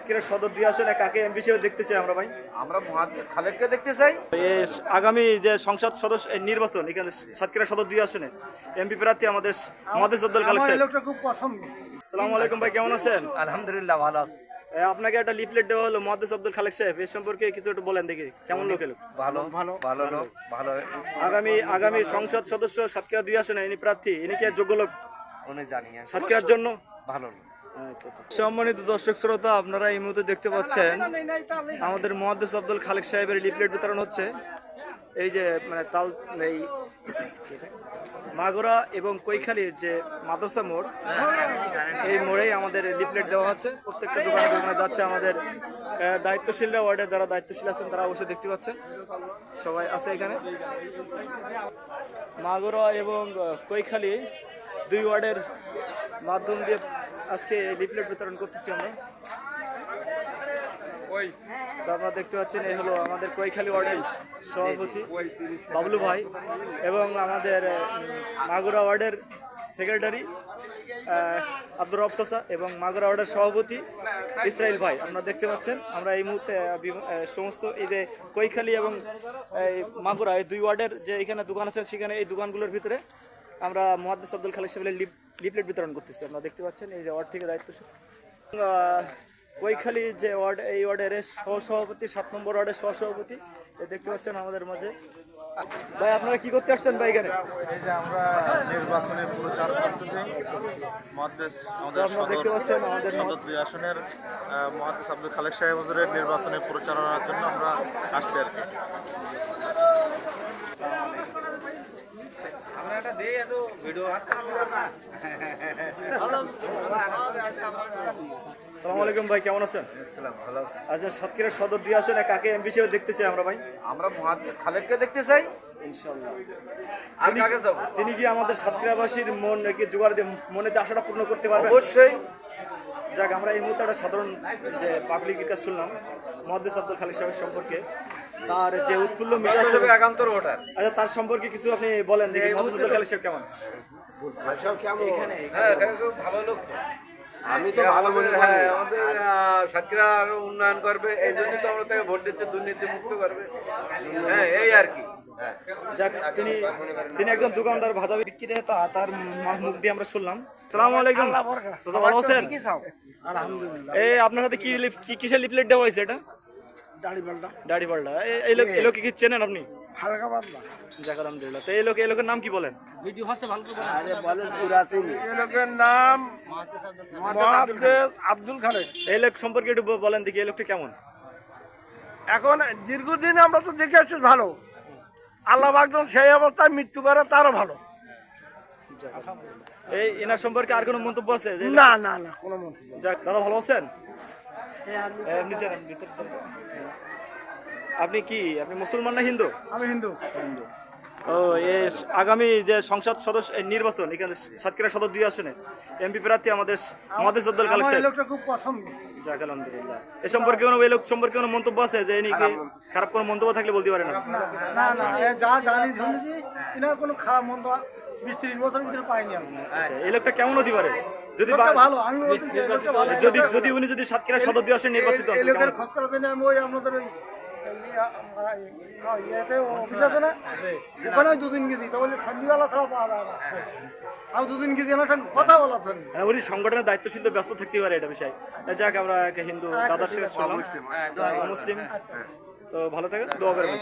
সাতক্ষীরা সদর 2 আসনে কাকে এমপি হিসেবে দেখতে চাই আমরা ভাই? আমরা মুহাদ্দিস খালেককে দেখতে চাই। আগামী যে সংসদ সদস্য নির্বাচন এখানে সাতক্ষীরা সদর 2 আসনে এমপি প্রার্থী আমাদের মুহাদ্দিস আব্দুল খালেক সাহেব। আমার লোকটা খুব পছন্দ। আসসালামু আলাইকুম ভাই, কেমন আছেন? আলহামদুলিল্লাহ ভালো আছি। আপনাকে একটা লিফলেট দেওয়া হলো মুহাদ্দিস আব্দুল খালেক সাহেব, এর সম্পর্কে কিছু একটু বলেন দেখি, কেমন লোক এলো? ভালো ভালো ভালো লোক ভালো। আগামী সংসদ সদস্য সাতক্ষীরা 2 আসনে ইনি প্রার্থী, ইনি কি যোগ্য লোক উনি জানি সাতক্ষীরার জন্য? ভালো লোক। সম্মানিত দর্শক শ্রোতা, আপনারা এই মুহূর্তে দেখতে পাচ্ছেন আমাদের মুহাদ্দিস আব্দুল খালেক সাহেবের লিফলেট বিতরণ হচ্ছে। এই যে মানে এই মাগুরা এবং কৈখালীর যে মাদ্রাসা মোড়, এই মোড়েই আমাদের লিফলেট দেওয়া হচ্ছে। প্রত্যেকটা দোকানে দোকানে যাচ্ছে। আমাদের দায়িত্বশীলরা, ওয়ার্ডের যারা দায়িত্বশীল আছেন তারা অবশ্যই দেখতে পাচ্ছেন, সবাই আছে এখানে। মাগুরা এবং কৈখালী 2 ওয়ার্ডের মাধ্যম দিয়ে আজকে লিফলেট বিতরণ করতেছি আমরা। তো আপনারা দেখতে পাচ্ছেন এই হলো আমাদের কৈখালী ওয়ার্ডের সভাপতি বাবলু ভাই এবং আমাদের মাগুরা ওয়ার্ডের সেক্রেটারি আব্দুর রব চাচা এবং মাগুরা ওয়ার্ডের সভাপতি ইসরাইল ভাই। আপনারা দেখতে পাচ্ছেন আমরা এই মুহূর্তে সমস্ত এই যে কৈখালী এবং এই মাগুরা এই 2 ওয়ার্ডের যে এখানে দোকান আছে, সেখানে এই দোকানগুলোর ভিতরে আমরা মুহাদ্দিস আব্দুল খালেক সাহেবের লিফলেট বিতরণ করতেছি। আপনারা দেখতে পাচ্ছেন এই যে ওয়ার্ড থেকে দায়িত্বশীল কৈখালী যে ওয়ার্ড, এই ওয়ার্ডের সহসভাপতি, 7 নম্বর ওয়ার্ডের সহসভাপতি দেখতে পাচ্ছেন আমাদের মাঝে। ভাই আপনারা কি করতে আসছেন ভাই এখানে? এই যে আমরা নির্বাচনী প্রচার করতেছি মুহাদ্দিস আমাদের আপনারা দেখতে পাচ্ছেন আমাদের সদর 2 আসনের মুহাদ্দিস আব্দুল খালেক সাহেব হুজুরের নির্বাচনী প্রচারণার জন্য আমরা আসছি আর কি। আসসালামু আলাইকুম ভাই, কেমন আছেন? ভালো আছি। আচ্ছা, সাতক্ষীরা সদর 2 আসনে কাকে এমপি হিসেবে দেখতে চাই আমরা ভাই? আমরা মুহাদ্দিস খালেককে দেখতে চাই ইনশাআল্লাহ। আর কাকে যাব? তিনি কি আমাদের সাতক্ষীরাবাসীর মন কি জোগাড় দিয়ে মনে যে আশাটা পূর্ণ করতে পারবেন? অবশ্যই। যাক, আমরা এই মুহূর্তে একটা সাধারণ যে পাবলিকের কাছে শুনলাম মুহাদ্দিস আব্দুল খালেক সাহেবের সম্পর্কে, তার যে উৎফুল্ল মেজাজ, একান্তর ভোটার। আচ্ছা তার সম্পর্কে কিছু আপনি বলেন দেখি, মুহাদ্দিস আব্দুল খালেক সাহেব কেমন? এখানে হ্যাঁ, ভালো লোক তো। আমি তো ভালো মনে করি। হ্যাঁ, আমাদের সাতক্ষীরা আরো উন্নয়ন করবে, এই জন্য তো আমরা তাকে ভোট দিচ্ছি, দুর্নীতি মুক্ত করবে। হ্যাঁ, এই আর কি। যাক, তিনি একজন দোকানদার, ভাজা বিক্রেতা, তার মুখ দিয়ে আমরা শুনলাম। আসসালামু আলাইকুম, তো ভালো আছেন? আলহামদুলিল্লাহ। এই আপনার হাতে কি কিসের লিফলেট দেওয়া হয়েছে? এটা দাড়ি পাল্টা। এই লোক কি চেনেন আপনি? হালকা পাতলা। যাক আলহামদুলিল্লাহ। তো এই লোকের নাম কি বলেন? ভিডিও হচ্ছে ভালো করে আরে বলেন পুরা চিনি। এই লোকের নাম মুহাদ্দিস আব্দুল খালেক। এই লোক সম্পর্কে একটু বলেন দেখি, এই লোকটা কেমন? এখন দীর্ঘদিন আমরা তো দেখে আসছি ভালো। আল্লাহ একজন সেই অবস্থায় মৃত্যু করে তারও ভালো। এই এনার সম্পর্কে আর কোনো মন্তব্য আছে? না না না, কোনো মন্তব্য। যাক, দাদা ভালো আছেন? আপনি মুসলমান না হিন্দু? আমি হিন্দু। ও, আগামী যে সংসদ সদস্য নির্বাচন এখানে সাতক্ষীরা সদর 2 আসনে এমপি প্রার্থী আমাদের মুহাদ্দিস আব্দুল খালেক আমার সাহেব। লোকটা খুব পছন্দ। যাক আলহামদুলিল্লাহ। এই লোক সম্পর্কে কোনো মন্তব্য আছে যে ইনি খারাপ কোনো মন্তব্য থাকলে বলতে পারেন? না না, যা জানি শুনেছি এনার কোনো খারাপ মন্তব্য 20-30 বছরের ভিতরে পাইনি আমি। এই লোকটা কেমন হতে পারে? যদি ভালো, আমি বলতে চাই এই লোকটা ভালো। যদি উনি সাতক্ষীরা সদর 2 আসনে নির্বাচিত হন, এই লোকের খোঁজ করার জন্য আমি ওই আমাদের ওই ইয়েতে অফিস আছে না, ওখানে 2 দিন গেছি, তো বলে সন্ধিবেলা ছাড়া পাওয়া যায় না। আর 2 দিন গেছি, আমার সঙ্গে কথা বলার জন্য। উনি সংগঠনের দায়িত্বশীল তো ব্যস্ত থাকতে পারে, এটা বিষয়। যাক, আমরা হিন্দু দাদার সাথে শুনলাম, মুসলিম। তো ভালো থাকেন, দোয়া করবেন।